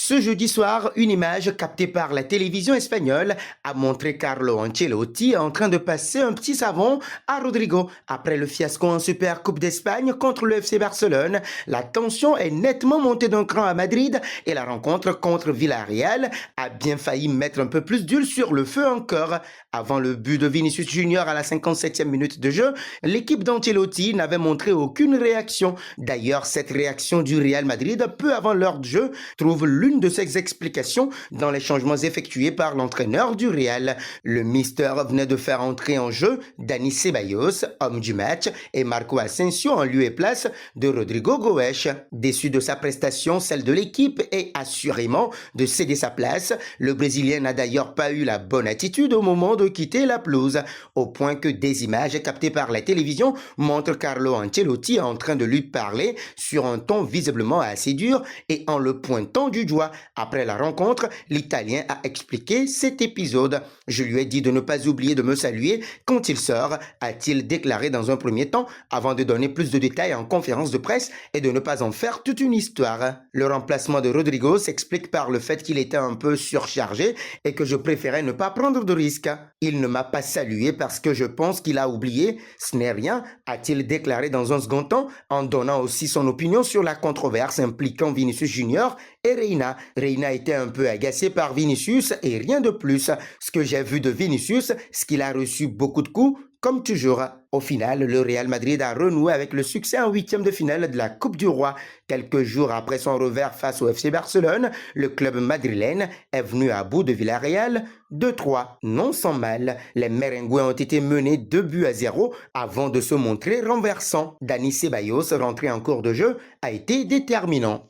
Ce jeudi soir, une image captée par la télévision espagnole a montré Carlo Ancelotti en train de passer un petit savon à Rodrigo. Après le fiasco en Super Coupe d'Espagne contre le FC Barcelone, la tension est nettement montée d'un cran à Madrid et la rencontre contre Villarreal a bien failli mettre un peu plus d'huile sur le feu encore. Avant le but de Vinicius Junior à la 57e minute de jeu, l'équipe d'Ancelotti n'avait montré aucune réaction. D'ailleurs, cette réaction du Real Madrid, peu avant l'heure de jeu, trouve l'une de ses explications dans les changements effectués par l'entraîneur du Real. Le Mister venait de faire entrer en jeu Dani Ceballos, homme du match, et Marco Asensio en lieu et place de Rodrigo Goes. Déçu de sa prestation, celle de l'équipe, et assurément de céder sa place, le Brésilien n'a d'ailleurs pas eu la bonne attitude au moment de quitter la pelouse, au point que des images captées par la télévision montrent Carlo Ancelotti en train de lui parler sur un ton visiblement assez dur et en le pointant du doigt. Après la rencontre, l'Italien a expliqué cet épisode. « Je lui ai dit de ne pas oublier de me saluer quand il sort », a-t-il déclaré dans un premier temps, avant de donner plus de détails en conférence de presse et de ne pas en faire toute une histoire. Le remplacement de Rodrigo s'explique par le fait qu'il était un peu surchargé et que je préférais ne pas prendre de risques. Il ne m'a pas salué parce que je pense qu'il a oublié. Ce n'est rien, a-t-il déclaré dans un second temps, en donnant aussi son opinion sur la controverse impliquant Vinicius Junior et Reina. Reina était un peu agacé par Vinicius et rien de plus. Ce que j'ai vu de Vinicius, c'est qu'il a reçu beaucoup de coups, comme toujours. Au final, le Real Madrid a renoué avec le succès en huitième de finale de la Coupe du Roi. Quelques jours après son revers face au FC Barcelone, le club madrilène est venu à bout de Villarreal 2-3, non sans mal. Les Merengues ont été menés 2-0 avant de se montrer renversants. Dani Ceballos, rentré en cours de jeu, a été déterminant.